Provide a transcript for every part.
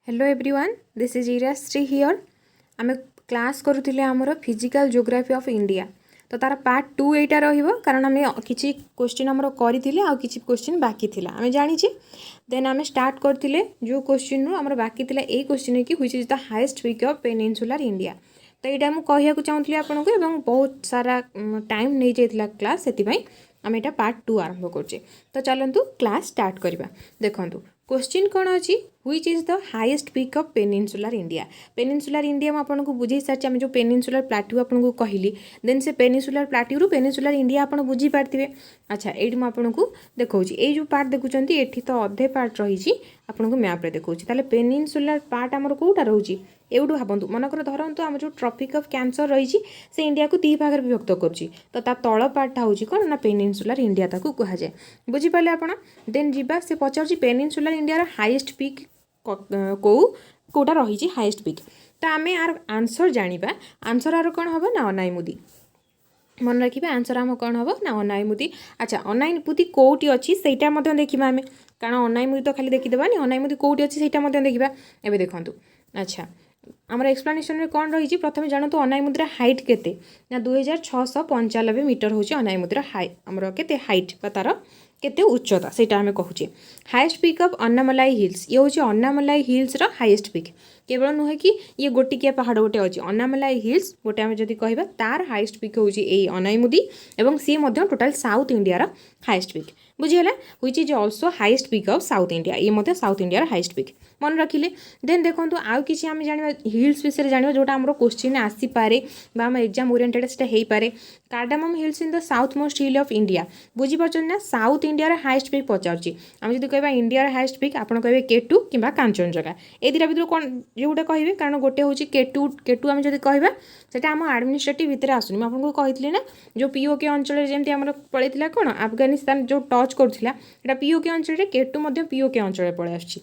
Hello everyone, this is Irashree here. आम class करुले आमर फिजिकल जियोग्राफी ऑफ इंडिया। तो तार पार्ट 2 एटा रहिबो कारण आम किछि क्वेश्चन आमर करथिले आ किछि क्वेश्चन बाकी थिला आम जानिछि। देन आम स्टार्ट करथिले जो क्वेश्चन नु आमर बाकी थिला ए क्वेश्चन कि which is the highest peak of peninsular India. तो यहाँ मुझे कहूँ चाहूँगी आपको एवं बहुत सारा टाइम नहीं जाइए क्लास से आम यहाँ पार्ट 2 आरंभ करुचे। तो चलतु क्लास स्टार्ट करवा। देखो क्वेश्चन कौन अच्छी which is the highest peak of peninsular India. Peninsular India आपको बुझे सारी आम जो पेनिनसुलर प्लाट्यू आपको कहली देन से पेनिनसुलर प्लाट्यू रु पेनिनसुलर इंडिया आप बुझी पारे। अच्छा ये आपको देखा ये जो पार्ट देखुं ये तो अधे पार्ट रही आपको मैप्रे देखा ताले पेनिनसुलर पार्ट आमर कौटा रोचे एवढू भावतु मनकर धरतु आम जो ट्रॉपिक ऑफ कैंसर रही से इंडिया को दी भाग विभक्त करुच्ची। तो ता तल पार्टा हूँ कौन ना पेनिनसुलर इंडिया ताकू कहुए। बुझीपारे आपड़ देन जीवा से पचार पेनिनसुलर इंडिया हाईएस्ट पीक कौटा रही हाईएस्ट पीक। तो आम यार आंसर जाना आंसर आर कौन हम ना अनाईमुदी मन रखिए आंसर आम कौन हम ना अनाईमुदी। अच्छा अनाईमुदी कौटी अच्छी से देखा आम कारण अनाईमुदी तो खाली देखीदेवानी अनाईमुदी कौटी अच्छी से देखा एवं देखूँ। अच्छा आमर एक्सप्लेनेशन में कौन रही प्रथम जानतु अनाईमुदी हाइट केते ना 2695 मीटर हूँ अनाईमुदी हाइट आमर केते हाइट तार केते उच्चता से आम कहूचे। Highest peak of Annamalai hills ये हूँ अन्नामलाई हिल्स रो हाईएस्ट पीक केवल नुहे कि ये गोटिकिया पहाड़ गोटे अच्छी अन्नामलाई हिल्स गोटे आम जब कह तार हाईएस्ट पीक हूँ ये अनाईमुदी एवं सी total South India highest peak बुझीगला which is also highest peak of South India ये साउथ इंडिया हाईएस्ट पीक मन रखिले। देन देखो आउ कि आम जाना हिल्स विषय जाना जोटा आम क्वेश्चन आसीपे आम एग्जाम ओरिएंटेड से हो पारे। Cardamom hills in the south most hill of India बुझीपार ना साउथ इंडिया हाईएस्ट पीक पचार आम जब कह इंडिया हाईएस्ट पीक आप कहे केटू कि कांचनजंगा ए दुटा भर कौन जोटा कहे कारण गोटे हूँ केटू आम जब कह आम एडमिनिस्ट्रेटिव भितर आसुनी आपको कही ना जो पीओके अंचल जमी आम पलैला कौन अफगानिस्तान जो टच करूला पीओके अंचल केटू पीओके अंचल पलि आसुची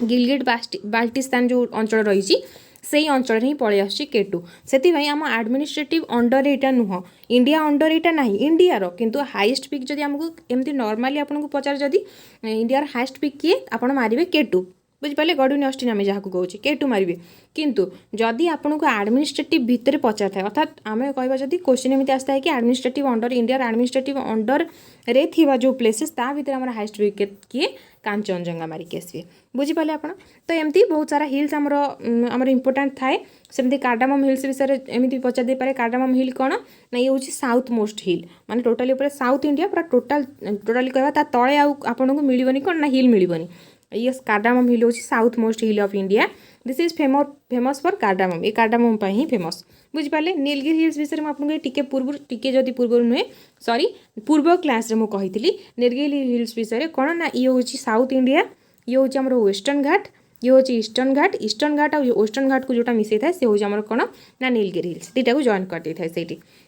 गिलगिट बाल्टिस्तान जो अंचल रही से अंचल ही पलि आसुची केटू से आम एडमिनिस्ट्रेटिव अंडर यहाँ नुह इंडिया अंडर यहाँ ना इंडिया किंतु हाईएस्ट पीक जब आमको एमती नॉर्मली आपको पचार जदि इंडिया हाईएस्ट पीक किए आप मारे केटू बुझिपारे गडुनी अस्टिन आम जहाँ कहूँ केटू मारे किंतु जदि आपको एडमिनिस्ट्रेटिव भितर पचार था अर्थात आम कह जब क्वेश्चन एमती आसता है कि administrative under India administrative under रे थिबा जो प्लेसेस ता भीतर आम हाईएस्ट पीक किए कांचनजंगा मारिक आसवे बुझीपारे आप। तो एमती बहुत सारा हिल्स आमर इंपोर्टाट थाए सेमती कार्डामम हिल्स विषय एमती पचार दे पारे कार्डामम हिल कौन ना ये हूँ साउथ मोस्ट हिल माने टोटाली साउथ इंडिया पूरा टोटाली कहवा तले आपको मिलबनी कौन ना हिल मिलबनी ये कार्डामम हिल हूँ south most hill of India this is famous for cardamom ये कार्डामम ही फेमस बुझिपारे। नीलगिरी हिल्स विषय में आपको टिके पूर्व टिके जदि पूर्व नुहे सॉरी पूर्व क्लास रे मु कही नीलगिरी हिल्स विषय कौन ना ये हूँ साउथ इंडिया ये हूँ आम वेस्टर्न घाट ये हूँ ईस्टर्न घाट और वेस्टर्न घाट को जोटा मिसई था सी हूँ आम कौन ना नीलगिरी हिल्स दुटा को जॉइन कर दे था से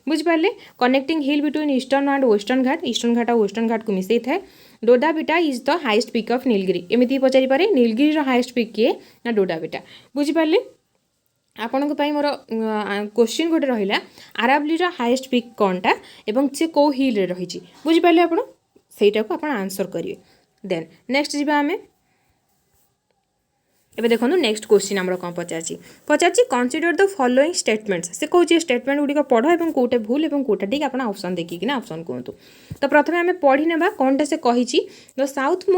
बुझिपारे। Connecting hill between eastern and western Ghat और वेस्टर्न घाट को मिसई था। Doddabetta is the highest peak of Nilgiri एमती पचारि पारे नीलगिरी हाईएस्ट पीक किए ना डोडाबेटा बुझिपारे। आपण मोर क्वेश्चन गोटे रहा आरावली हाईएस्ट पीक कौनटा एवं से कौ हिल रे रही बुझिपारे आप को आप आंसर करेंगे। देन नेक्स्ट जी आम एबे देखो नेक्स्ट क्वेश्चन आमर कौन पचार कनसीडर द फॉलोइंग स्टेटमेंट्स से कौन स्टेटमेंट गुड़िक पढ़ और कौटे भूल और कौटा ठीक आप ऑप्शन देखिए ऑप्शन कहतु। तो प्रथम आम पढ़ी ना कौनटा से कही the south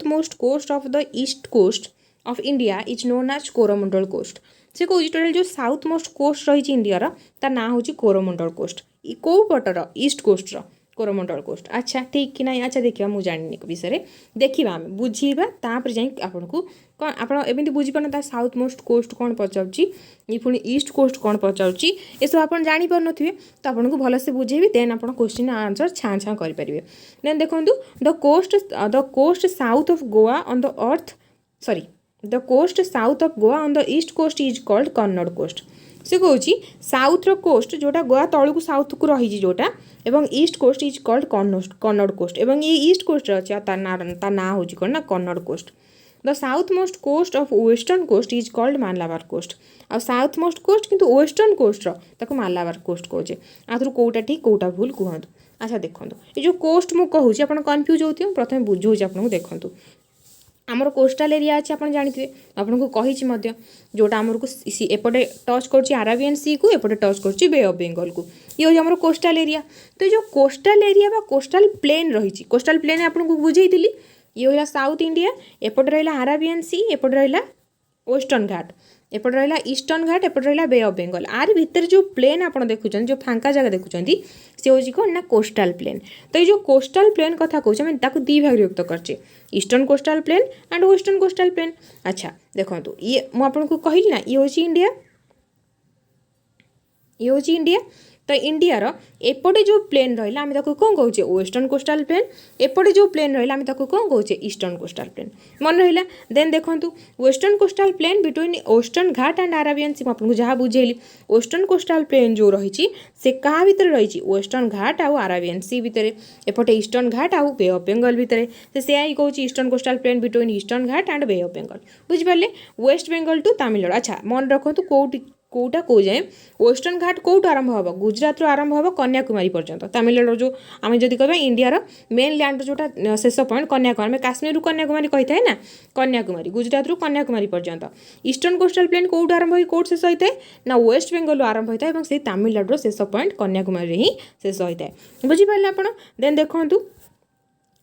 most coast of the east coast of India is known as Coromandel coast से कौन टोटल जो साउथ मोस्ट कोस्ट रही इंडिया तार ना हूँ कोरोमंडल कोस्ट कौ पटर ईस्ट कोस्ट कोरोमंडल कोस्ट। अच्छा ठीक कि ना अच्छा देखा मुझे जानी विषय देखा आम बुझा तापर जा आपको कौन आपमती बुझीपार साउथ मोस्ट कोस्ट कौन पचारूँ ये पुणी ईस्ट कोस्ट कौन पचारूँ ये सब आप जापर नो तो आपको भलसे बुझेबी देन आप क्वेश्चन आंसर छाँ छाँ करेंगे। देन देखो the coast south of Goa on the earth sorry the coast south of Goa on the east coast is called Kannada coast से कौन साउथ रो कोस्ट जोटा गोवा तलू साउथ को रही जोटा एवं east coast is called Kannada coast एवं ये ईस्ट कोस्ट अच्छे तार ना हूँ कौन ना Kannada coast. The south most coast of western coast is called Malabar coast आ साउथ मोस्ट कोस्ट किंतु वेस्टर्न कोस्ट ताको मालाबार कोस्ट कहे आथर कौटा ठीक कौटा भूल कहतु। अच्छा देखो ये जो कोस्ट मुझे कहूँ आप कन्फ्यूज होती प्रथम बुझाऊँ आपको देखूँ आमर कोस्टाल एरिया अच्छे आप जानते आपको कही जोटा आमर को एपटे टच कर अरेबियन सी को एपटे टच कर बे ऑफ बेंगल को ये हूँ आम कोस्टाल एरिया। तो ये कोस्टाल एरिया कोस्टाल प्लेन रही कोस्टाल प्लेन आपको बुझेली ये होगा साउथ इंडिया एपटे रहा अरेबियन सी एपटे रहा वेस्टर्न घाट एपटे रहा ईस्टर्न घाट एपटे रहा बे ऑफ बेंगल आर भितर जो प्लेन आप देखुं जो फांका जगह देखुं सी हूँ कौन ना कोस्टाल प्लेन। तो ये जो कोस्टाल प्लेन कथा कहे दी भाग विभक्त करचे eastern coastal plain and western coastal plain. अच्छा देखो ये मुझे कहली ना ये हूँ इंडिया ये हूँ इंडिया। तो इंडिया रो एपटे जो प्लेन रहा आम कौन कहे वेस्टर्न कोस्टाल प्लेन एपटे जो प्लेन रहा आम कौन कहे ईस्टर्न कोस्टाल प्लेन मन रहा। देन देखो western coastal plain between western Ghat and Arabian sea आपको जहाँ बुझेली वेस्टर्न कोस्टाल प्लेन जो रही से क्या भितर रही वेस्टर्न घाट आउ अरेबियन सी भितर एपटे ईस्टर्न घाट आउ बे ऑफ बेंगल भितर से ही कौन eastern coastal plain between eastern Ghat and Bay of Bengal बुझिपारे वेस्ट बेंगल टू तमिलनाडु। अच्छा मन रखु कौटी कौटा कौ जाए वेस्टर्न घाट कौटू आरंभ हम गुजरात आरंभ हम कन्याकुमारी पर्यंत तमिलनाडु जो आम जब कह इंडिया मेन लैंड जोटा शेष पॉइंट कन्याकुमारी काश्मीर कन्याकुमारी कही था ना कन्याकुमारी गुजरात कन्याकुमारी पर्यंत ईस्टर्न कोस्टाल प्लेन कौटू आरंभ हो कौट शेष होता है ना वेस्ट बेंगल आरंभ होता है से तमिलनाडु शेष पॉइंट कन्याकुमारी ही शेष होता है बुझिपारे आप। देन देखूँ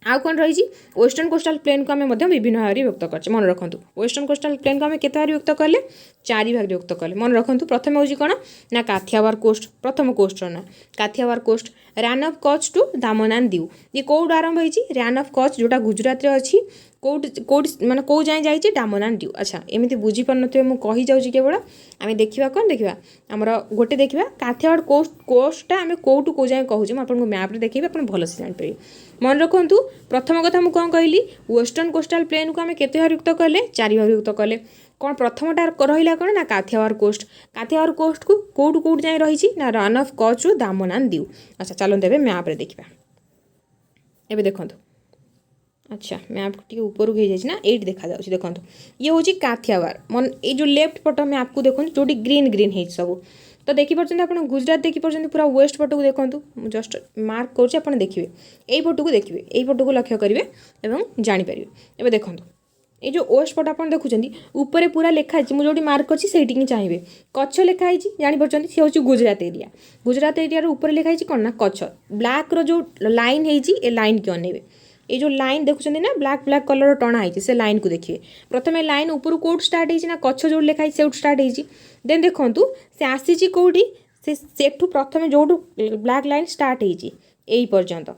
आउ कौन रही वेस्टर्न कोस्टाल प्लेन को आम विभिन्न भाग में विभक्त कर मन रखु वेस्टर्न कोस्टाल प्लेन को आम के भाग विभक्त कले 4 भाग विभक्त कले मन रखु। प्रथम हूँ कौन ना काठियावाड़ कोस्ट प्रथम कोस्ट ना Kathiawar coast Rann of Kutch to Daman and Diu ये कौट आरंभ होती रैन ऑफ कच्छ जोटा गुजरात में अच्छी कौट कौट माने कौ जाए जाइए दामन एंड दीव। अच्छा एमती बुझीपार मुझे कही जाऊँगी केवल आम देखा कौन देखा आमर गोटे देखा काठियावाड़ कोस्ट कोस्टा आम कौटू कौ जाए कहूँ आपको मैप्रे देखिए आप भलसे जापरि मन रखु। प्रथम कथा मुझे कौन कहली वेस्टर्न कोस्टाल प्लेन को आम के भाग युक्त कले 4 भाग युक्त कले कौन प्रथमटा रहा कौन ना काठियावाड़ कोस्ट को कौटू कौट जाए रही ना run of Kutch to Daman and Diu. अच्छा चलते ए मैप्रे देखा एवं देखो। अच्छा मैप टी ऊपर हो जाए ये देखा देखो ये हूँ काठियावाड़ मन ये जो लेफ्ट पट मैप को देखो जो ग्रीन ग्रीन है सब। तो देखिए आप गुजरात देखिए पूरा वेस्ट पट को देखो जस्ट मार्क कर देखिए यही पट को देखिए यही पट को लक्ष्य करेंगे और जानीपर ए देखो ये जो वेस्ट पट आप देखुं ऊपर पूरा लिखाई मुझे मार्क कर ही चाहिए कच्छ लिखाई जापर सी हूँ गुजरात एरिया ऊपर लिखाई कौन ना कच्छ ब्लैक रो जो लाइन है लाइन की अनेबे ये जो लाइन देखुं ना ब्लैक ब्लैक कलर टणा है से लाइन को देखिए प्रथम लाइन ऊपर कौट स्टार्ट होना कच्छ जो लिखाई से स्टार्ट होती देन देखूँ से आसी कौटी से प्रथम जो ब्लैक लाइन स्टार्ट होती पर्यंत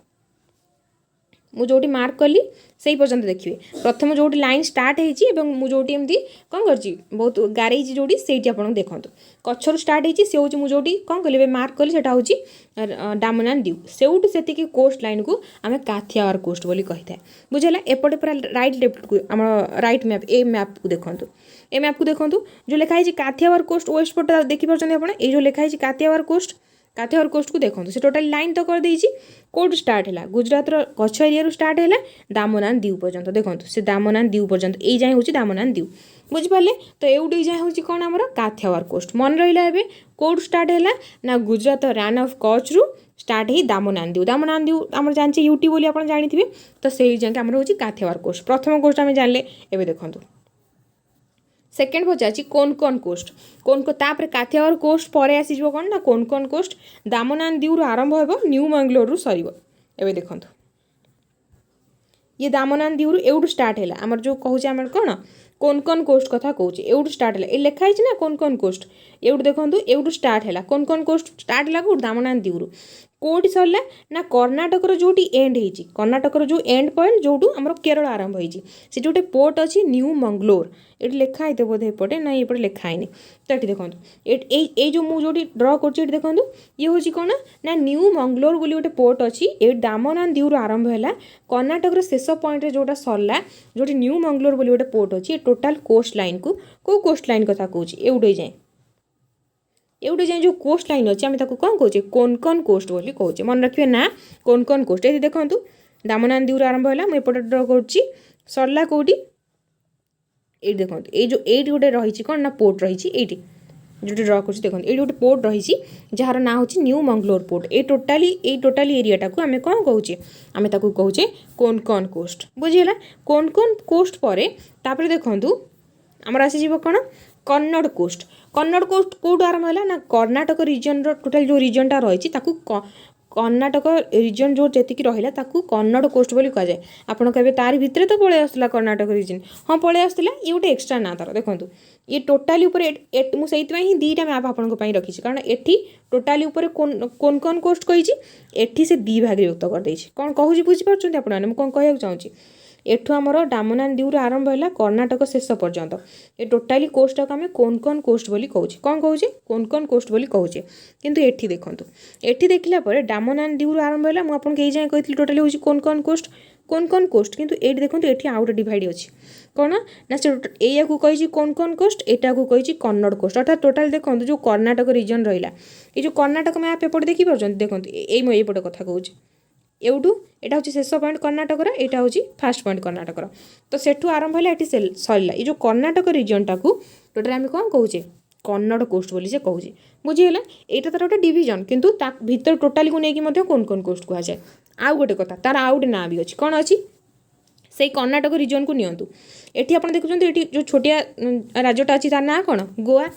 मुझे मार्क कली से पर्यंत देखिए प्रथम जो लाइन स्टार्ट होती एमती कौन कर बहुत गारे जोटी से आप देखो कच्छर स्टार्ट होती से हूँ मुझे कौन कली मार्क कली से हूँ दामन एंड दीव से कोस्ट लाइन को आम काठियावाड़ कोस्ट बोली कही था बुझेगा एपटे पूरा राइट लेफ्ट को आम राइट मैप ए मैप को देखो ए मैप को देखो जो लिखाई काठियावाड़ कोस्ट वेस्ट पट देखिए आप जो लिखाई काठियावाड़ कोस्ट को देखो से टोटल लाइन तो कर देछि कौट स्टार्ट है गुजरात कच्छ एरिया स्टार्ट है दामन एंड दीव पर्यंत देखो से दामन एंड दीव पर्यंत ये जाए हूँ दामन एंड दीव बुझिपारे। तो एवटे जाए हूँ कौन आमर काठियावाड़ कोस्ट मन रहा है कौट स्टार्ट है ना गुजरात रैन ऑफ कच्छ रु स्टार्ट ही दामन एंड दीव आम जाने यूटी बोली आप जानी तो से जाए आम हूँ काठियावाड़ कोस्ट प्रथम कोस्ट आम जानले एवं देखो। सेकेंड पचार कौन कोस्ट कौन को तापर काठियावाड़ कोस्ट पर आसीज कौन ना कौन कोस्ट दामन एंड दीव आरंभ हो न्यू मंगलोर रु सर एवं देखो ये दामन एंड दीव एवटू स्टार्ट है आमर जो कहूँ आम कौन कोस्ट कथा कहूँ एवटू स्टार्ट है ये लिखाई ना कौन कोस्ट एवटू देखो एवटू स्टार्ट है कौन कोस्ट स्टार्ट है कौट दामन एंड दीव कौटी सरला ना कर्णाटक जो एंड होती कर्णाटक जो एंड पॉइंट जो आम केरल आरंभ होती से जो पोर्ट अच्छी न्यू मंगलोर ये लिखाई थे बोधे एपटे ना ये लिखाई तो ये देखो ये जो मुझे ड्र कर देखो ये हूँ कौन ना न्यू मंगलोर बोली गोटे पोर्ट अच्छी ये दामन एंड दीव आरंभ है कर्णाटक शेष पॉइंट जोटा सरला जो न्यू मंगलोर बोली गोटे पोर्ट अच्छी टोटाल कोस्ट लाइन को कौ कोस्ट लाइन कथा कहूँ एवटे जाए जो कोस्ट लाइन अच्छी आम कौन कौचे कौन कोस्ट बोली कौचे मन रखिए ना कौन कोस्ट ये देखो दामन एंड दीव आरंभ है मुझे ड्र कर सरला कौटी ये देखो ये जो एट गोटे रही कौन ना पोर्ट रही जो ड्र कर देखो ये गोटे पोर्ट रही जार ना हूँ न्यू मंगलोर पोर्ट ये टोटाली एरियाटा को आम कौन कहे आम कहे कोंकण कोस्ट बुझीगला कोंकण कोस्ट पर तापर देखूँ आमर आसीज कौन कन्नड़ कोस्ट कौटू आरंभ है ना कर्णाटक रिजन टोटाल जो रिजनटा रही कर्णाटक रिजन जो जी रहा कन्नड़ कोस्ट बोली कहुए आपड़ कहे तार भितर तो पलि आसला कर्णाटक रिजन हाँ पलि आसला ये गोटे एक्सट्रा ना तार देखो ये टोटाली मुझे ही दीटा मैप आपंपाई रखी कारण एटी टोटाली कोंकण कोस्ट कही एटी से दी भाग विभक्त करदे कौन कहूँ बुझीपार आपने कौन कह चाहूँगी एठू आमर डामनान दीव आरंभ है कर्णाटक शेष पर्यंत ये टोटाली कोस्टा को आम कोंकण कोस्ट बोली कहूँ कौन कहूँ कोंकण कोस्ट बोली कहूँ किंतु एठी देखो एठी देखला पर डामनान दीव आरंभ है मुझे कई जाए कही टोटाली हूँ कोंकण कोस्ट किंतु ये देखो ये आउ गए डिवाइड अच्छी कौन ना से या कही कोंकण कोस्ट एटा को कही कन्नड़ कोस्ट अर्थात टोटाल देखो जो कर्णाटक रिजन रहा ये जो कर्णाटक मैप एपटे देखिए देखो यहीपटे कथा कहूँ एवटू यहाँ हूँ शेष पॉइंट कर्णाटकर यहाँ हूँ फास्ट पॉइंट कर्णाटकर तो सेठू आरंभ है ये सरला ये जो कर्णाटक रिजनटा को टोटाल आम कौन कहे कन्नड़ कोस्ट बोली से कहूँ बुझीगला यहाँ तार गोटे डिविजन किंतु भीतर टोटाली को लेकिन कोंकण कोस्ट कहुए आउ गोटे कथा तार आउ गोटे ना भी अच्छी कौन अच्छी से कर्णाटक रिजन को नियंतु एटी आप देखुं ये जो छोटिया राज्यटा अच्छी तार ना कौन गोवा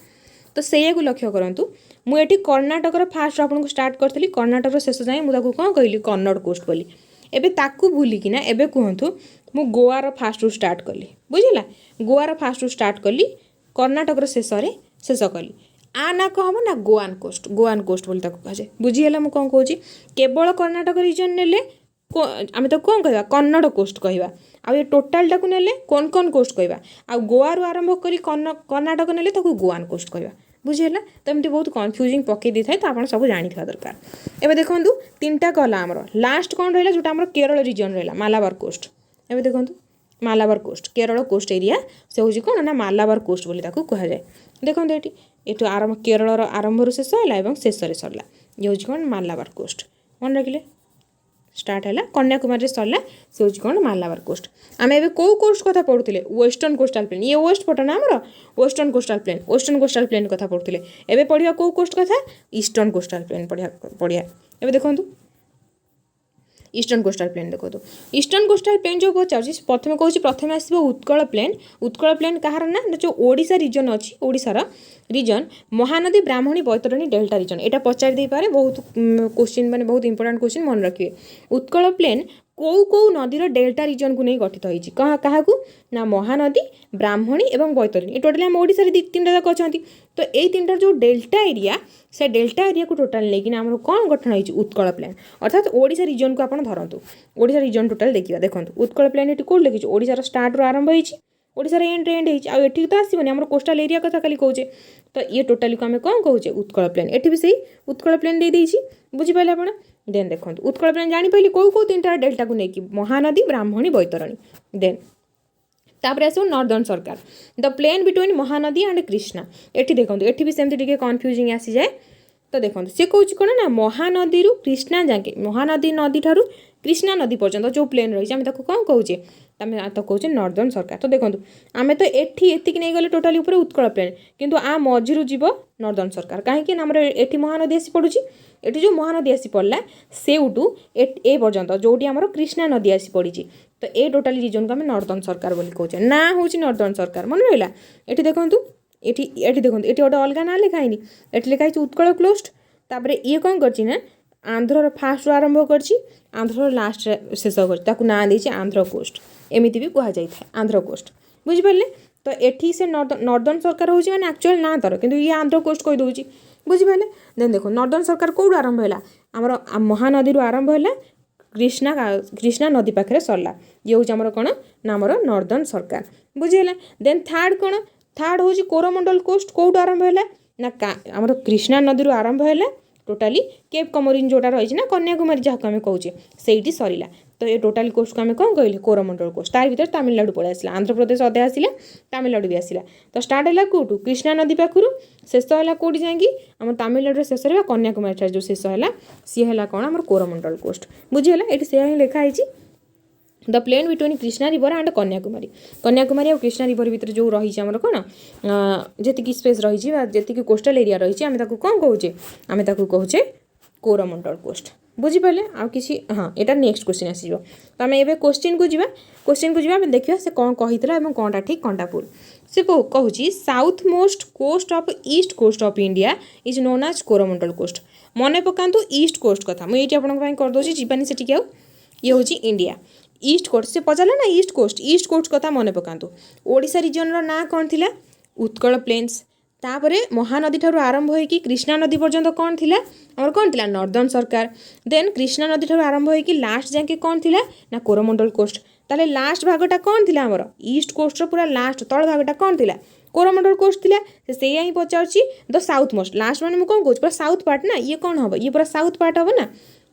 तो से लक्ष्य करूँ मुझे कर्णाटकर फास्ट आपको स्टार्ट करी कर्णाटक शेष जाए मुझे कौन कहली कन्नड़ कोस्ट बोली एबे ताकू भूलिकिना एबे कहतु मु गोवार फास्ट रू स्टार्ट कली बुझला गोवार फास्ट रू स्टार्ट कली कर्णाटकर शेष कली आ ना कह हम ना गोवान कोस्ट बोली कहुए बुझीगला मुझे कौन कहूँ केवल कर्णाटक रिजन ने आम तो कौन कह कन्नड़ कोस्ट कह आ टोटालटा को नेले कोंकण कोस्ट कह आ गोवारू आरंभ करी कर्णाटक नेले गोवान कोस्ट कह बुझीगला तो एमती बहुत कन्फ्यूजिंग पकई दी था तो आप सब जानी दरकार एबे देखो तीनटा गला आमर लास्ट कौन रहा जोटा आम केरल रिजन रहा मालाबार कोस्ट एबे देखो Malabar coast Kerala coast area से हूँ कौन ना मालाबार कोस्ट बोली कहुए देखो ये आरंभ केरल आरंभ शेष है शेष सरला ये हूँ कौन मालाबार कोस्ट मन रखिले स्टार्ट है कन्याकुमारी सरला से हूँ कौन मालाबार कोस्ट आम ए कौ कोस्ट कथा पढ़ुले वेस्टर्न कोस्टाल प्लेन ये वेस्ट पट ना आमर वेस्टर्न कोस्टाल प्लेन कथा पढ़ुले एवं पढ़ा कौ कोस्ट कथा ईस्टर्न कोस्टाल प्लेन पढ़िया एवं देखो ईस्टर्न कोस्टाल प्लेन देखो ईस्टर्न कोस्टाल प्लेन जो पचार प्रथम कहूँ प्रथम आसो उत्कल प्लेन कहार ना जो ओडिशा रिजन अच्छी ओडिशार region Mahanadi Brahmani Baitarani delta region यहाँ पचार दे पारे बहुत क्वेश्चन माने बहुत इंपोर्टेंट क्वेश्चन मन रखिए उत्कल प्लेन कौ नदीर डेल्टा रिजन को नहीं गठित होती क्या ना महानदी ब्राह्मणी और बैतरणी ये टोटाल आम ओडिशा तीन जाक अच्छा तो ये तीन जो डेल्टा एरिया से डेल्टा एरिया को टोटाल लेकिन आम कौन गठन होती उत्कल प्लेन अर्थात ओडिशा रिजन को आप धरतु ओडिशा रिजन टोटाल देखिए देखो उत्कल प्लेन ये कौट लिखी ओडिशार स्टार्ट रू आरंभ होती ओडिशार एंड होती तो आसबनी आम कोस्टाल एरिया कथा खाली कहे तो ये टोटाली को आम कौन कहे उत्कल प्लेन ये भी सही उत्कल प्लेन दे बुझीपारे आप देन देखो उत्कल प्लेन जापारे कौ तीन टार डेल्टा को लेकिन महानदी ब्राह्मणी बैतरणी देन तापर आसो northern Sarkar the plain between Mahanadi and Krishna ये देखो ये भी सेमती कन्फ्यूजिंग आसी जाए तो देखो सी कौन कौन ना महानदी कृष्णा जाके महानदी नदी ठारू कृष्णा नदी पर्यंत जो प्लेन रही है कौन कहे आम तो कहे नॉर्दर्न सरकार तो देखो आम तो एति नहीं गले टोटाली उत्कल प्लेन किंतु आ मझिरू जीव नॉर्दर्न सरकार कहीं आमर एटी महानदी आसी पड़ुची एटी जो महानदी आसी पड़ा सेउटू ए पर्यंत जोटी आमर कृष्णा नदी आसी पड़ी तो ए टोटाली रिजन को आम नॉर्दर्न सरकार बोली कहे ना हूँ नॉर्दर्न सरकार मन रहा ये देखो ये देखो ये गोटे अलग ना लिखाई ये लिखाई उत्कल क्लोस्ट तापर ये कौन कर आंध्र फास्ट आरंभ कर आंध्र लास्ट शेष कर ना दे आंध्र कोस्ट एमती भी कहुई आंध्र कोस्ट बुझिपारे तो एठी से नॉर्दर्न सरकार हूँ मैंने एक्चुअल ना तार कि ये आंध्र कोस्ट कहीदे बुझिपारे देन देखो नॉर्दर्न सरकार कौट आरंभ है आमर महानदी आरंभ है कृष्णा नदी पाखे सरला ये हूँ आमर कौन ना आमर नॉर्दर्न सरकार बुझीगला देन थर्ड कौन थर्ड हूँ कोरोमंडल कोस्ट कौट आरंभ है ना आमर कृष्णा नदी आरंभ है टोटाली केप कमोरिन जोटा रही ना कन्याकुमारी जहाँ आम कहे से सरला तो ये टोटाल कोस्ट को आम कौन कहले कोरोमंडल कोस्ट तार भर तमिलनाडु पलि आसला आंध्र प्रदेश अधे आसला तमिलनाडु भी आसला तो स्टार्ट है कौटू कृष्णा नदी पाखु शेष है कौटी जाकि आम तमिलनाडु शेष रहा कन्याकुमारी जो शेष है सी है कौन आम कोरोमंडल कोस्ट बुझीगला ये से ही लिखाई the plain between Krishna river and Kanyakumari Kanyakumari और कृष्णा रिवर भितर जो रही आमर कौन जी स्पेस रही जी कोस्टल एरिया रही आम कौन कहे आम कहे कोरमंडल कोस्ट बुझिपारे आउ कि हाँ यहाँ नेक्स्ट क्वेश्चन आसो तो आम ए क्वेश्चन को जी देखा से कौन कही कौनटा ठीक कौनटा भूल से कहूँ south most coast of east coast of India is known as Coromandel coast मन पकातु ईस्ट कोस्ट कथा मुझे आपंपाई करदे जीवानी से आउ ये हूँ इंडिया ईस्ट कोस्ट से पचारा ना ईस्ट कोस्ट कथा मन पकातु ओडिशा रिजन ना कौन थी उत्कल प्लेन्स तापरे महानदी ठारू आरंभ होइकी कृष्णा नदी पर्यंत कौन थिला आमर कौन थिला नॉर्दर्न सरकार देन कृष्णा नदी ठारू आरंभ होइकी लास्ट जाके कौन थिला ना कोरमंडल कोस्ट ताले लास्ट भागटा कौन थिला आमर ईस्ट कोस्ट पूरा लास्ट तल भागटा कौन थिला कोरमंडल कोस्ट थिला से ही पचारुची द साउथ मोस्ट लास्ट माने मु कौन कहूँ पूरा साउथ पार्ट ना ये कौन हम ये पूरा साउथ पार्ट हम ना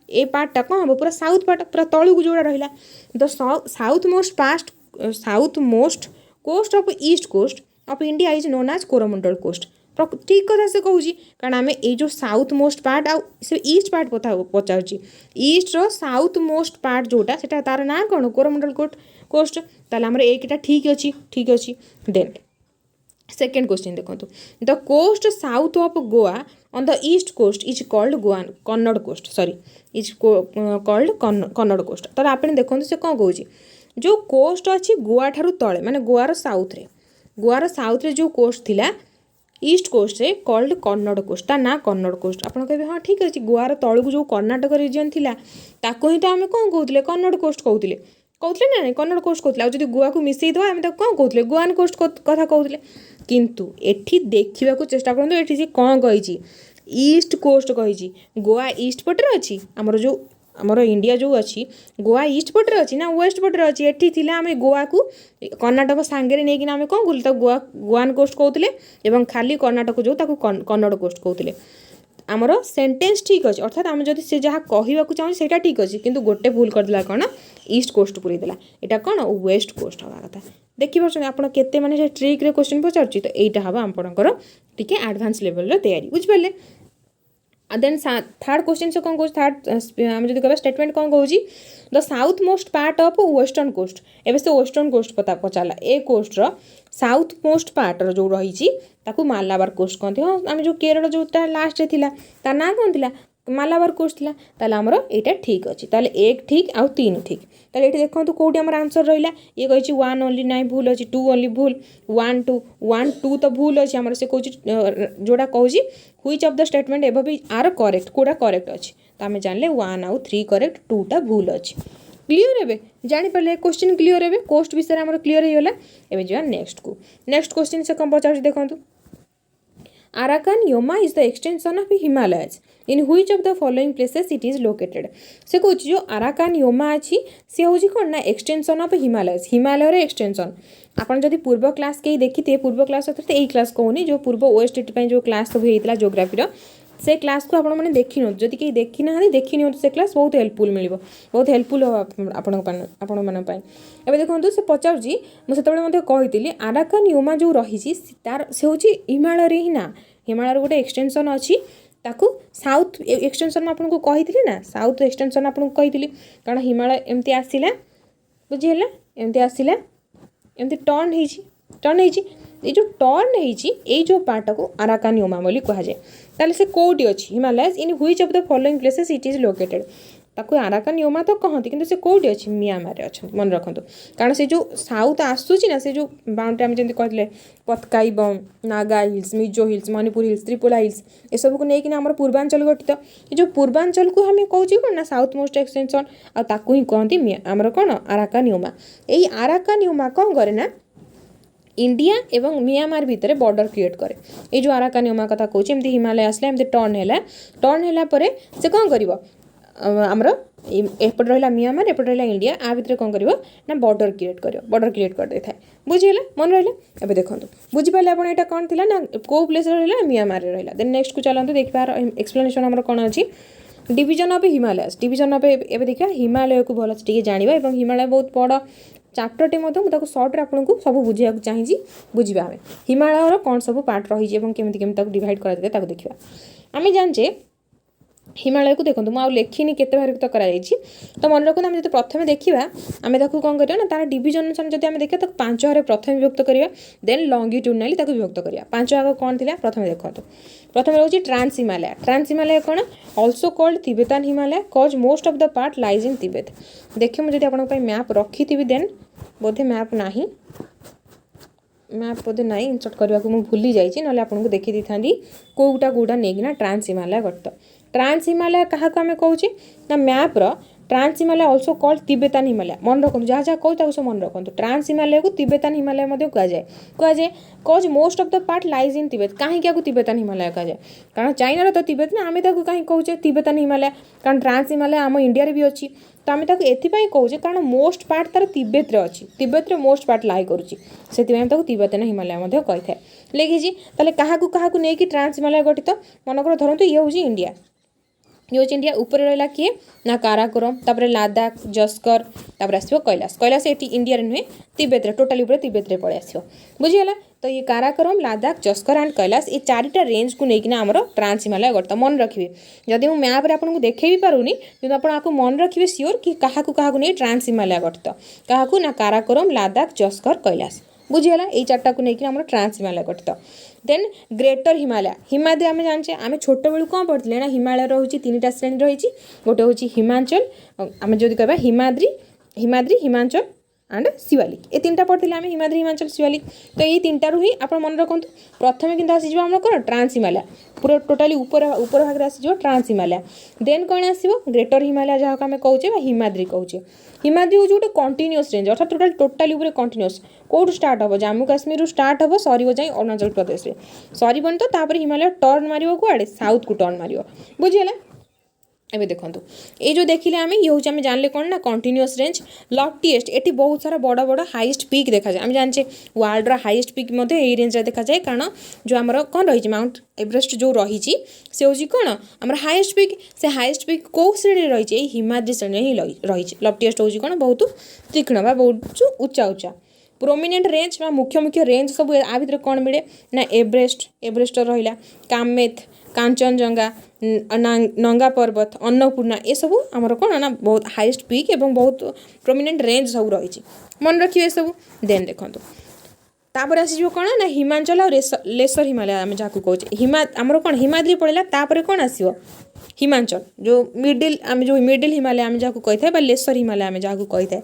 ए पार्टा कौन हम पूरा साउथ पार्ट पूरा तलू जोड़ा रहा the south most coast of east coast of India is known as Coromandel coast ठीक कथा से कहूँ कारण आम यो साउथ मोस्ट पार्ट आउ से ईस्ट पार्ट कथा पचार ईस्ट रो साउथ मोस्ट पार्ट जोटा से तार ना कौन कोरमंडल कोस्ट ताल आम एकटा ठीक अच्छी देन सेकेंड क्वेश्चन देखो the coast south of Goa on the east coast is called Goa Kannada coast sorry is called Kannada coast तो आप देखो से कौन कहूँ जो कोस्ट अच्छी गोवा ठारू तले माने गोवार साउथ रे जो कोस्ट थिला ईस्ट कोस्ट रे कॉल्ड कन्नड़ कोस्ट ता ना कन्नड़ कोस्ट आप कहे हाँ ठीक अच्छे गोवार तलू जो कर्णाटक रिजन थिला ताको ही तो आम कौन कहते कन्नड़ कोस्ट कहते ना कन्नड़ कोस्ट कहते आदि गोवा को मिसई दवा आम कौन कहते गोवान कोस्ट कथा कहते किंतु एठी देखा चेष्टा करूँ एठी से कौन कही ईस्ट कोस्ट कही गोवा ईस्ट पटे अच्छी आमर जो आमर इंडिया जो अच्छी गोवा ईस्ट पटे अच्छी ना वेस्ट पटे अच्छी एठी थिला आम गोवा को कर्णाटक सांगे नहीं आम कौन कहते गोवान कोस्ट कहते खाली कर्णाटक जो कन्नड़ कोस्ट कहते आमर सेंटेंस ठीक अच्छे अर्थात आम जब से जहाँ कहवाक चाहूँ से ठीक अच्छे किंतु गोटे भूल करदेला कौन ईस्ट कोस्ट पूरेदेला यहाँ कौन वेस्ट कोस्ट हवा कथा देखिए आप केते माने ट्रिक रे क्वेश्चन पचार तो यहाँ हम आपंकर टी एडवांस लेवल तैयारी बुझिपारे देन थर्ड क्वेश्चन से कौन कहूँ थर्ड आम जो कह स्टेटमेंट कौन कहूँ the south most part of western coast एवं से वेस्टर्न कोस्ट पता पचारा ए कोस्ट साउथ मोस्ट पार्ट जो रही मालाबार कोस्ट कहते हाँ आम जो केरल जो लास्ट थिला तार ना कौन थिला मालाबार कोस्ट थिला ताले हमर एटा ठीक अच्छी ताले एक ठीक आउ तीन ठीक ताले एठी देखो तो कोडी हमर आंसर रहिला ये कहि 1 ओनली नाइ भूल अछि 2 ओनली भूल 1 2 तो भूल अछि हमर से कहूँ जोड़ा कहूँ which of the statement above are correct कोडा करेक्ट अछि त हमें जानले 1 आउ 3 करेक्ट 2 टा भूल अछि क्लियर एबे जानि परले क्वेश्चन क्लियर एबे कोस्ट विषय हमर क्लियर हे होला एबे जा नेक्स्ट क्वेश्चन से कम पचार देखंतु Arakan Yoma is the extension of Himalayas. In which of the following places it is located? से कहूँ जो Arakan Yoma अच्छी से हूँ कौन ना एक्सटेंशन ऑफ हिमालयस हिमालयर एक्सटेंशन आपन जदि पूर्व क्लास कहीं देखिए पूर्व क्लास अर्थात यही क्लास कहूनी जो पूर्व ओएसटी जो क्लास सब होता जोग्राफी से क्लास को आपने देखी जदि कहीं देखी ना देखी नि से क्लास बहुत हेल्पफुल मिल बहुत हेल्पफुल आपण एवं देखो से पचार मुझे कही आराकान योमा जो रही तार से हूँ हिमालय ही ना हिमालय गोटे एक्सटेंशन अच्छी ताकू साउथ एक्सटेंशन आपको कही ना साउथ एक्सटेंशन आपको कही कारण हिमालय एमती आसला बुझीगला एमती आसला एमती टर्न ये जो टर्न है जो पार्ट को आराकान योमा बोली कहुए ताले से कोडी अच्छी Himalayas in which of the following places it is located ताको आराकान योमा तो कहती किंतु से कोडी अच्छी म्यांमार अच्छा मन रखु कारण से जो साउथ आसूची ना से जो बाउंड्री आम जमी कहते Patkai Bum Naga hills Mizo hills Manipur hills Tripura hills ये सब को लेकिन आम पूर्वांचल गठित ये जो पूर्वांचल को हमें कहूँ कौन ना साउथ मोस्ट एक्सटेंशन आकु ही कहती आमर कौन आराकान योमा यही आराकान योमा कौन करे ना इंडिया एवं म्यांमार भितर बॉर्डर क्रिएट करे ये जो आराकान योमा कथा कहूँ एमती हिमालय आसला एमती टर्न है से कौन कर आमर एपट रहा म्यांमार एपट रहा इंडिया आ भितर कौन कर ना बॉर्डर क्रिएट कर दे था बुझीगला मन रहा एवं देखो बुझीपारे आप यहाँ कौन थी ना कौ प्लेस रहा म्यांमार रहा देन नेक्स्ट को चलते देखा एक्सप्लेनेशन आम कौन अच्छी division of Himalayas division of एवं देखा हिमालय को भल से जाना और हिमालय बहुत बड़ चैप्टरटे मुझे सर्ट्रे आपको सब बुझा चाहिए बुझे आम हिमालयर कौन सब पार्ट रही केमी केमी डिवाइड कर देखा आम जाने हिमालय को देखो मुझे लिखिनी केते भाग विभक्त कराଯାଇଛି तो मन रखु आम जो प्रथम देखा आम कौन करना तार डिविजन जब आम देखा तो 5 भाग प्रथम विभक्त करवा देन लंगिट्यूडनाली विभक्त करवा 5 भाग कौन थी प्रथम देखो प्रथम रोचे ट्रांस हिमालय कौन also called Tibetan Himalaya cause most of the part lies in Tibet देखिए मुझे आप मैप रखी थी देन बोधे मैप ना मैप बोधे ना इंसर्ट करने को भूली जाइए ना आपको देखी दी था कौटा कौटा नहीं ट्रांस हिमालय गठित ट्रांस हिमालय क्या आम कौचे ना मैप्र trans Himalaya also called Tibetan Himalaya मन रखु जहाँ जहाँ कहूँ सब मन रखु ट्रांस हिमालय को तिबेतान हिमालय कहुए cause most of the part lies in Tibet कहीं क्या तिबेतान हिमालय कहुए कारण चाइनार तो तिबेत ना आम कहीं कहे तिबेतान हिमालय कारण ट्रांस हिमालय आम इंडिया भी अच्छी तो आम एपाई कहे कारण मोस्ट पार्ट तार तिबेत अच्छी तिबेत मोस्ट पार्ट लाई करुच्ची से तिबेतान हिमालय कही था लिखी ताले क्या नहीं ट्रांस हिमालय गठित मनकर धरतु ये हूँ इंडिया ये हूँ इंडिया ऊपर रहा किए ना काराकोरम तापर लादाख जस्कर तापर आसो कैलाश कैलाश ये इंडिया नुहे तिबेत टोटाली तिबेत पड़े आस बुझीगला तो ये काराकोरम लादाख जस्कर एंड कैलाश ये 4टा रेंज को लेकिन आमर ट्रांस हिमालय गठित मन रखिए जदि मुझे मैप रे आपको देखे भी पारूनी कि आपको मन रखिए सियोर कि क्या नहीं ट्रांस हिमालय गठित क्या ना काराकोरम लादाख जस्कर कैलाश बुझीगला ये 4टा को लेकिन आम ट्रांस हिमालय गठित देन ग्रेटर हिमालय हिमालय आम जाने आम छोट बेलू कौन पढ़ते ना हिमालय रोचे 3टा श्रेणी रही गोटे हूँ हिमाचल आम जो कह हिमाद्री हिमाचल एंड शिवालिक ये 3टा पढ़ते आम हिमाद्री हिमाचल शिवालिक तो ये 3टारू ही आप मन रखु प्रथम कि आसीज आम कौन ट्रांस हिमालय पूरा टोटाली ऊपर भाग में आसीज ट्रांस हिमालय देन कौन आसो ग्रेटर हिमालय जहाँ आम कहे हिमाद्री कहे हिमाद्री हूँ गोटे कंटिन्यूअस रेंज अर्थात टोटाली कंटिन्यूअस कौट स्टार्ट हम जम्मू काश्मीर स्टार्ट हम सर जाए अरुणाचल प्रदेश में सरबन तो तापर हिमालय टर्न मार कौड़े साउथ को टर्न मार बुझीगला एवं देखो ये जो देखिले आम ये हूँ आम जानले कौन ना कंटिन्यूअस रेंज लफ्टीएस्ट ये बहुत सारा बड़ बड़ हाइएस्ट पीक देखा जाए आम जाने वर्ल्ड हाइएस्ट पीक ये रेंज देखा जाए कारण जो आमर कौन रही माउंट एवरेस्ट जो रही से हूँ कौन आम हाइएस्ट पीक से हाइएस्ट पीक कौ श्रेणी रही हिमाद्री श्रेणी ही रही लफ्टीएस्ट हूँ कौन बहुत तीक्ष्ण बहुत उच्चा उच्चा प्रोमिनेंट रेंज मुख्य मुख्य रेंज सब आ भितर कौन मिले ना एवरेस्ट रहा कामेथ कांचनजंगा नंगा पर्वत अन्नपूर्णा ये सब आमर कौन ना बहुत हाइएस्ट पीक एवं बहुत प्रोमिनेंट रेंज सब रही मन रखिए सब देन देखो तापर आसीज कौन ना हिमाचल और लेसर हिमालय आम जहाँ कहे आमर कौन हिमाद्री पड़ेगा तापर कौन आसो हिमाचल जो मिडिल हिमालय आम जहाँ कही था लेसर हिमालय आम जहाँ कही था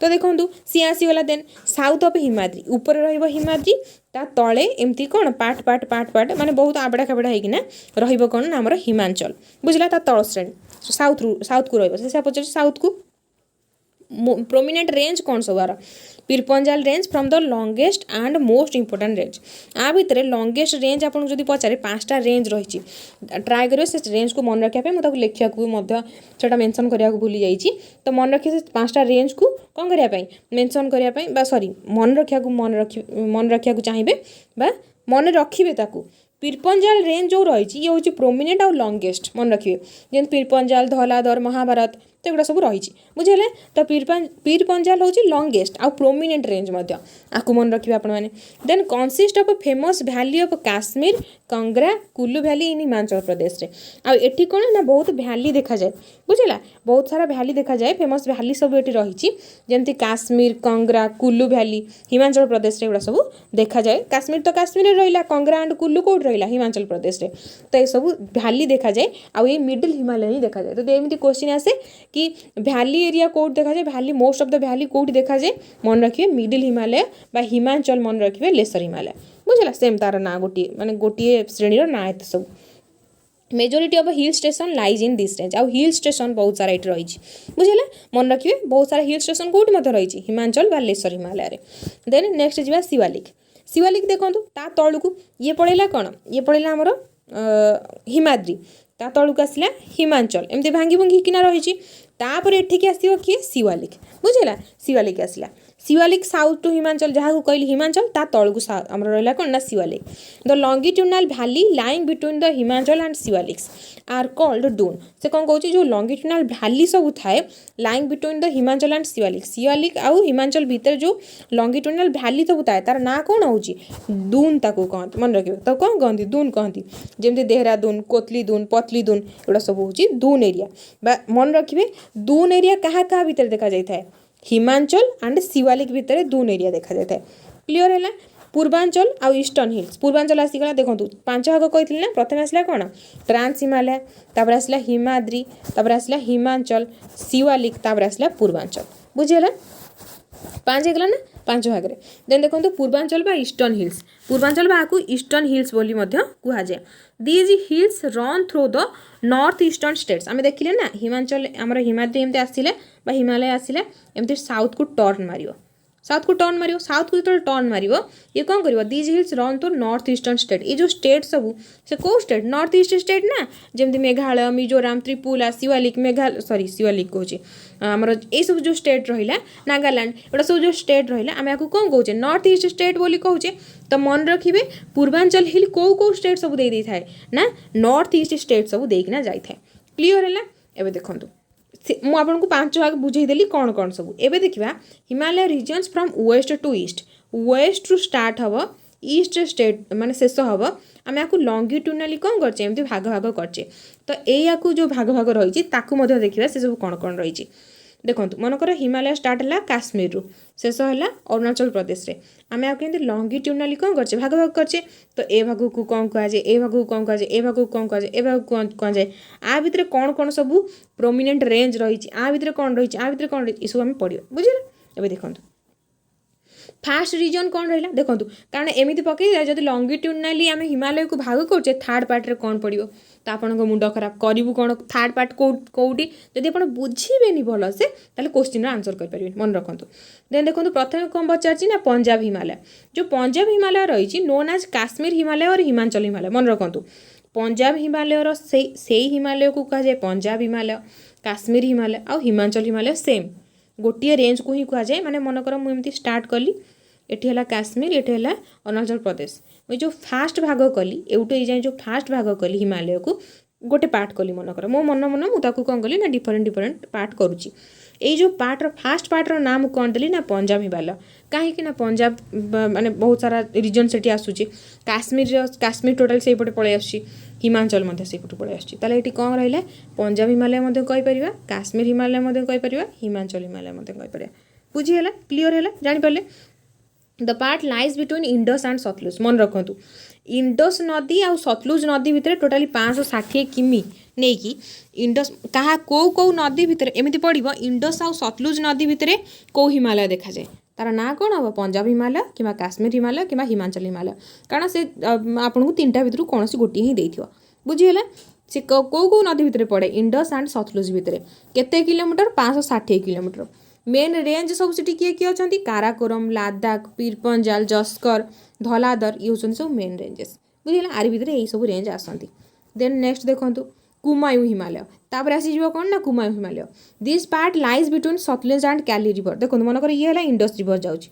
तो देखो सी आसीगला देन साउथ ऑफ हिमाद्री ऊपर रहिबो हिमाद्री ता तले एमती कौन पार्ट पार्ट पार्ट पार्ट माने बहुत आबड़ा खाबड़ा होना रहिबो कौन ना हमर हिमाचल बुझला ता तल श्रेणी साउथ को रहिबो से पचार साउथ को प्रोमिनेंट रेंज कौन सब are Pir Panjal range from the longest and most important range आ भितर लॉन्गेस्ट रेंज आपको जब पचारे 5टा रेंज रही ट्राए करेंगे से रेंज को मन रखापी मुझे लिखा सेटा मेंशन करने को भूली जाइए तो मन रखिए से 5टा रेंज को कौन करने मेंशन करने सॉरी मन रखा चाहिए मन रखिए पिरपंजाल रेंज जो रही ये हूँ प्रोमिनेंट और लॉन्गेस्ट मन रखिए जमी पिरपंजाल धौलाधर महाभारत तो एगुड़ा सब रही बुझे तो पिरपंजाल हूँ लॉन्गेस्ट आउ प्रोमिनेंट रेंज आपको मन रखिए आपने then consist of famous valley of Kashmir Kangra Kullu valley in Himachal Pradesh रे आठी कौन ना बहुत वैली देखा जाए बुझेगा बहुत सारा वैली देखा जाए फेमस वैली सब ये रही जमी काश्मीर कंगरा कुल्लू वैली हिमाचल प्रदेश रे सब देखा जाए काश्मीर तो काश्मीर रहा कंगरा एंड कुल्लू कौट रहा हिमाचल प्रदेश रे तो ये सब वैली देखा जाए आउ ये मिडिल हिमालय ही देखा जाए तो एमती क्वेश्चन आसे कि वैली एरिया कौट देखा जाए valley most of the valley कौट देखा जाए मन रखिए मिडिल हिमालय बा हिमाचल मन रखिए लेसर हिमालय बुझला सेम तार ना गोटे माने गोटे श्रेणी ना एत सब majority of hill station lies in this range आउ हिल स्टेशन बहुत सारा ये रही बुझेगा मन रखिए बहुत सारा हिल स्टेशन कौट रही हिमाचल बा लेसर हिमालय रे देन नेक्स्ट जा शिवालिक देखो ता तलू को ये पड़ेगा कौन ये पड़ेगा आमर हिमाद्री ता तलू आसला हिमाचल एमती भांगी भुंगी किना रही तापर एठिकी आसो किए शिवालिक बुझेगा शिवालिक आसला शिवालिक साउथ टू हिमाचल जहाँ कहली हिमाचल ता तलू आमर रहा कौन ना Shivalik the longitudinal valley lying between the Himachal and Shivaliks are called Doon से कौन कौन जो लंगिट्यूडनल भैली सब थाए lying between the Himachal and Shivalik आउ हिमाचल भितर जो लंगिट्यूडनल भैली सब थाए तार ना कौन हो दून ताको कहते मन रखिए तो कौन कहती दून कहती जमी देहरादून कोतली दून पतली दून एगुड़ा सब हूँ दून एरिया मन रखिए दून एरिया क्या क्या भितर देखा जाए हिमाचल एंड शिवालिक भितर दून एरिया देखा जाए क्लीयर है पूर्वांचल आउ ईस्टर्न हिल्स पूर्वांचल आसीगला देखो 5 भाग कही ना प्रथम आसला कौन ट्रांस हिमालय तापर आसला हिमाद्री तापर आसला हिमाचल शिवालिक तापर आसला पूर्वांचल बुझीगला 5 होगा ना 5 भाग में देन देखो पूर्वांचल ईस्टर्न हिल्स पूर्वांचल को ईस्टर्न हिल्स बोली कहुए these hills run through the north eastern states आम देखिले ना हिमाचल आमर हिमाद्री एमती आसिले हिमालय आसिले एमती साउथ को टर्न मारियो साउथ को जो टर्न मार ये कौन कर these hills run to north eastern state ये जो स्टेट सब से कौ स्टेट नॉर्थ ईस्ट स्टेट ना जमी मेघालय मिजोराम त्रिपुरा शिवालिक शिवालिक कहे आमर ये सब जो स्टेट रहा नागालैंड एटा सब जो स्टेट रहा आम या कौन कहे नॉर्थ ईस्ट स्टेट बोली कहे तो मन रखिए पूर्वांचल हिल कौ स्टेट सब दे थाए ना नॉर्थ ईस्ट स्टेट सब देना जाए क्लीयर है एवं देखूँ मुझे आपको 5 भाग बुझेदेली कौन कौन सब एवं देखा Himalaya regions from west to west to start हम ईस्ट स्टेट माने शेष हम आम या लंगिट्यूडनली कौन करचे एमती भाग भाग करचे तो या जो भाग भाग रही देखा से सब कौन कौन रही देखो मनकर हिमालय स्टार्ट है काश्मीर शेष है अरुणाचल प्रदेश रे आम आपके लंगिट्यूडनली कौन करचे भाग भाग करचे तो ए भाग को कौन कहुए ए भाग को कौन कहुए ए भाग को कौन कहुए ए भाग को कौन जाए आ भितर कौन कौन सब प्रोमिनेंट रेंज रही आ भितर कौन रही आ भितर कौन रही सब आम पढ़ा बुझे एवं देखो फास्ट रिजन कौन रहा देखो कारण एमती पकई जब लंगिट्यूडनली आम हिमालय को भाग करे थर्ड पार्ट रे कौन पड़ो तो आपण मुंड खराब करूँ कौन थर्ड पार्ट कौटी जब आप बुझे भल से क्वेश्चन आंसर करेंगे मन रखु देन देखो प्रथम कौन पचार ना पंजाब हिमालय जो पंजाब हिमालय रही नोन एज काश्मीर हिमालय और हिमाचल हिमालय मन रखु पंजाब हिमालय से हिमालय को कहुए पंजाब हिमालय काश्मीर हिमालय और हिमाचल हिमालय सेम गोटे रेंज को ही कहुए माने मनकर मुझे स्टार्ट कली एटी है काश्मीर एटी है अरुणाचल प्रदेश मुझे जो फास्ट भाग कली एवटे ये जो फास्ट भाग कली हिमालय को गोटे पार्ट कली मनकर मो मन मुझे कौन कली ना डिफरेंट डिफरेंट पार्ट करुच्ची ये जो पार्टर फास्ट पार्टर नाम कौन देली ना पंजाब हिमालय कहीं पंजाब माने बहुत सारा रिजन से आसूची काश्मीर टोटाल से पलि आस हिमाचल से पलि आसती कौन रहा पंजाब हिमालय कहीपर काश्मीर हिमालय कहीपर हिमाचल हिमालय कहीपर बुझीगला क्लीयर है जापर the part lies between Indus and Sutlej मन रखु इंडस नदी आ सतलुज नदी भितर टोटाली 560 किमी नहीं कि इंडस क्या कौ नदी भितर एमती पड़ो इंडस आ सतलुज नदी भितर कौ हिमालय देखा जाए तार ना कौन हम पंजाब हिमालय कि काश्मीर हिमालय कि हिमाचल हिमालय कारण से आपको 3टा भितर कौन गोटे ही देथिबो बुझीगला से कौ नदी भितर पड़े इंडस एंड सतलुज भितर केते किलोमीटर 560 किलोमीटर मेन रेंज सब से किए किए अच्छा काराकोरम लादाख पीरपंजाल जस्कर धलादर ये हूँ सब मेन रेंजेस बुझे आर भितर यही सब रेंज आसती देन नेक्स्ट देखो कुमायूं हिमालय तापर आसीज कौन ना Kumaon Himalaya this part lies between Sutlej and Kali river देखो मनकर ये है इंडस रिवर जाऊँगी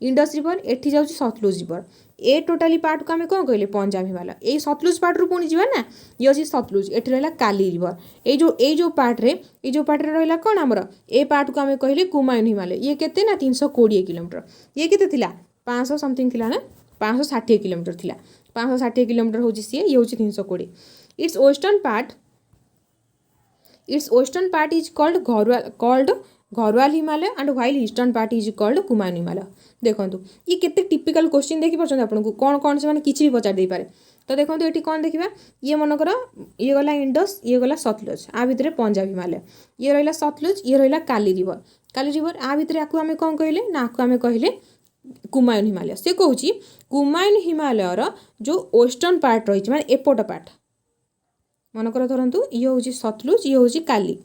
इंडस रिवर एठी जाऊँ सतलुज रिवर ए टोटाली पार्ट को आम कौन कहले पंजाब हिमालय ये सतलुज पार्ट रू पुणी जावा ना ये अच्छी सतलुज एठी रहा काली रिवर ये जो पार्ट रे रहा कौन आमर ए पार्ट को आम कहले कुमायूं हिमालय ये केते ना 320 किलोमीटर ये केते थिला 500 समथिंग थिला ना 560 किलोमीटर थिला 560 किलोमीटर हूँ सी ये हूँ 320 its western part is called Garhwal Himalaya and while eastern part is called Kumaon Himalaya देखो ये केते टिपिकल क्वेश्चन देखी पार्छ आपको कौन कौन से किसी भी पचार दे पारे तो देखो ये कौन देखा ये मनकर ये गला इंडस ये गला सतलुज आ भितर पंजाब हिमालय ये रहा सतलुज ये रहा काली रिवर आ भितर आपको आम कौन कहले ना आपको आम कहले कुमायूं हिमालय से कहूँ कुमायूं हिमालयर जो वेस्टर्न पार्ट रही माने एपट पार्ट मनकर धरतु ये हूँ सतलुज ये हूँ काली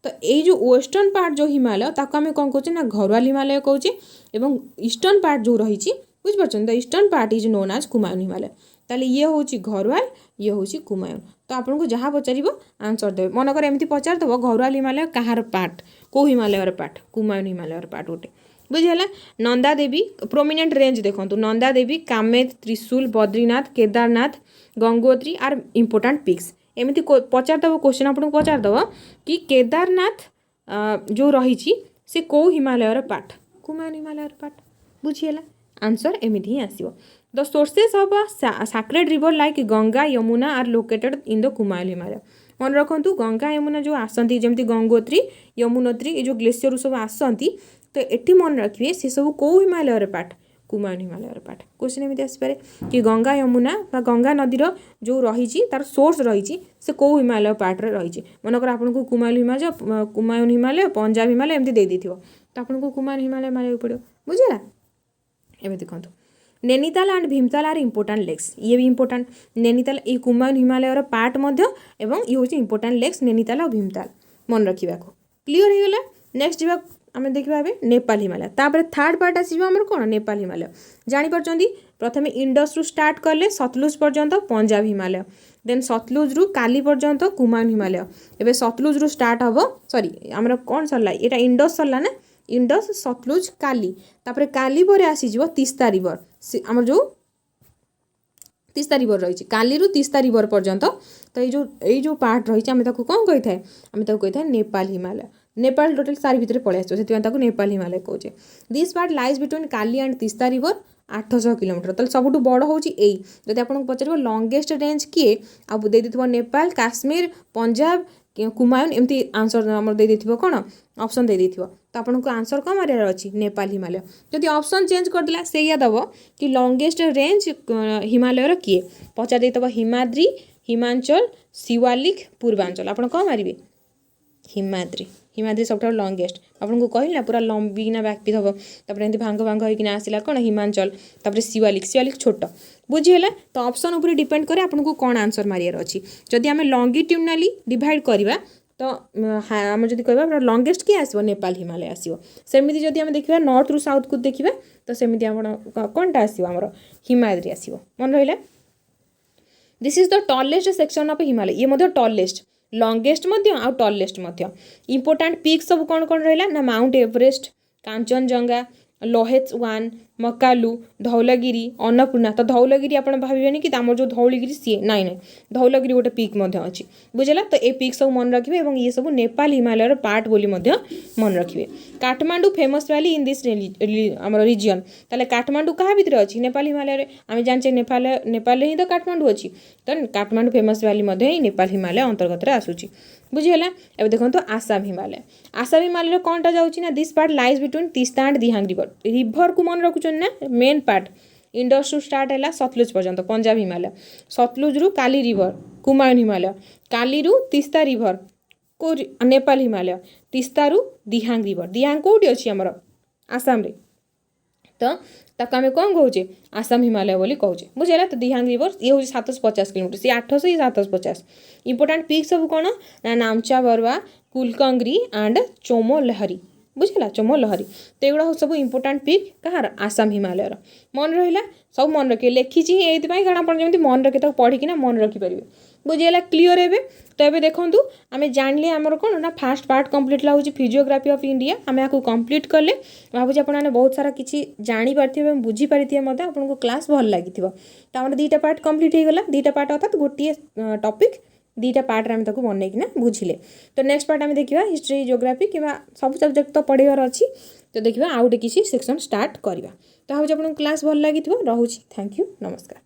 तो ये जो वेस्टर्न पार्ट जो हिमालय ताको आम कौन कहे ना घरवाल हिमालय कहे और ईस्टर्न पार्ट जो रही बुझिपार the eastern part is known as Kumaon Himalaya ताले ये हूँ घरवाल ये हूँ कुमायूं तो आपको जहाँ पचार आंसर देवे मनकर एमती पचार दब घरवाल हिमालय कहार पार्ट कौ हिमालय पार्ट कुमायूं हिमालय पार्ट गोटे बुझीगला नंदा देवी प्रोमिनेंट रेंज देखो Nanda Devi Kamet Trishul Badrinath Kedarnath Gangotri are important peaks एमती पचारदेव क्वेश्चन आपको पचारदेव कि केदारनाथ जो रही से कौ हिमालयर पार्ट कुमायूं हिमालयर पार्ट बुझीगला आंसर एमती ही आसो the sources of sacred river like Ganga Yamuna are located in the Kumaon Himalaya मन रखु गंगा यमुना जो आसती जमी गंगोत्री यमुनोत्री ये जो ग्लेशियर सब आसती तो ये मन रखिए सी सब कौ हिमालयर पार्ट कुमायूं हिमालयर पार्ट क्वेश्चन एमती आसपे कि गंगा यमुना गंगा नदीर जो रही तार सोर्स रही से कौ हिमालय पार्ट रही मनकर आपको कुमायूं हिमालय पंजाब हिमालय एमती दे तो आपको कुमायूं हिमालय मारे पड़ो बुझेगा एवं देखो Nainital and Bhimtal are important lakes ये भी इंपोर्टाट नैनीताल ये कुमायूं हिमालयर पार्ट एवं ये हूँ इंपोर्टाट लेक्स नैनीताल और भीमताल मन रखा क्लीयर हो गला नेक्स्ट जा आम देखा नेपाल हिमालय तापर थर्ड पार्ट आसमर कौन नेपाल हिमालय जापर प्रथम इंडस रु स्टार्ट कले सतलुज पर्यंत पंजाब हिमालय देन सतलुज रु काली पर्यंत कुमायूं हिमालय एवं सतलुज रु स्टार्ट हम सॉरी आमर कौन सरला यहाँ इंडस सरला ना इंडस सतलुज काली तापर काली पर आसीज तीस्ता रिवर आमर जो तीस्ता रिवर रही काली रु तीस्ता रिवर पर्यंत तो ये जो पार्ट रही आम कौन कही थाए आम कही था नेपाल हिमालय नेपाल टोटल सारी भितर पलि आसो से नेपाल हिमालय कहे this part lies between Kali and Teesta river 800 kilometre तो सबुठ बड़ हूँ जब आपको पचार लंगेस्ट रेंज किए आप दे नेपाल काश्मीर पंजाब कुमायूं एमती आंसर आम दे कौन ऑप्शन दे तो आपको आंसर कौन मारे अच्छी नेपाल हिमालय जदि ऑप्शन चेंज करदेला से दब कि लंगेस्ट रेंज हिमालयर किए पचार देव हिमाद्री हिमाचल शिवालिक पूर्वांचल आप कौन मारे हिमाद्री हिमाद्री सब लंगेस्ट आपको कहली ना पूरा लंबीना व्यापी हम एमती भांग भांग होना आसला कौन हिमाचल तापर शिवालिक शिवालिक छोट बुझीगला तो ऑप्शन उपर डिपेंड करे आपको कौन आंसर मारियार अच्छी जदि आम लंगिट्यूडनाली डिवाइड करवा तो आम जब कह लंगेस्ट किए आसो नेपाल हिमालय आसो सेमती जब आम देखा नॉर्थ रु साउथ को देखा तो सेमती कौनटा आसो आमर हिमाद्री आसो मन रहा this is the tallest section of Himalaya ये टॉलेस्ट लंगेस्ट आ टॉलेस्ट इंपोर्टाट पिक सब कौन कौन रहा ना माउंट एवरेस्ट कांचनजंगा लोहेट्स 1 मकालू धौलगिरी अन्नपूर्णा तो धौलगिरी आप भावेनि कि आम जो धौलगिरी सी ना ना धौलगिरी गोटे पिक अच्छी बुझेगा तो ये पिक सब मन रखिए और ये सब नेपाल हिमालयर पार्ट बोली मन रखिए Kathmandu famous valley in this आम रिजन ताले काठमांडू क्या भितर अच्छी नेपाल हिमालय आम जानचे नेपाल ही तो काठमांडू अच्छी तो काठमांडू फेमस वैली ही नेपाल हिमालय अंतर्गत आसूची बुझीगला एवं देखो आसाम हिमालय कौनटा जाऊँगी this part lies between Teesta and Dihang river को मन रखुन ना मेन पार्ट इंडस रु स्टार्ट है सतलुज पर्यंत पंजाब हिमालय सतलुज रु काली रिवर कुमायूं हिमालय काली रु तीस्ता रिवर को नेपाल हिमालय तीस्ता रु दिहांग कौटी अच्छी आमर आसाम रे तो ताको आम कौन कहे आसाम हिमालय बोली कहे बुझेगा तो दिहांग रिवर ये हूँ 750 किलोमीटर सी 800 ये 750 इंपोर्टाट पिक सब कौन ना नामचा बरवा कुलकंगरी एंड चोमो लहरी बुझेगा चोमो लहरी तो युवा सब इंपोर्टाट पिक कहार आसाम हिमालयर मन रहा सब मन रखिए लिखी ये कारण आप मन रखे पढ़िकिना मन रखिपारे बुझीगला क्लीयर है तो ये देखूँ आम जाने आमर कौन ना फास्ट पार्ट कम्प्लीट हूँ फिजियोग्राफी ऑफ इंडिया आम आपको कम्प्लीट कले भावुँ आपने बहुत सारा किसी जापारे बुझीपारे आपको क्लास भल लगी तो आम 2टा पार्ट कम्प्लीट हो गला 2टा पार्ट अर्थात गोटे टॉपिक 2टा पार्ट आम ताको बनईकिना बुझिले तो नेक्स्ट पार्ट आम देखा हिस्ट्री जियोग्राफी कि सब सब्जेक्ट तो पढ़ार अच्छी तो देखा आउ गोटे किसी सेक्शन स्टार्ट करवा तो भावुँ आपको क्लास भल लगी रोचे थैंक यू नमस्कार।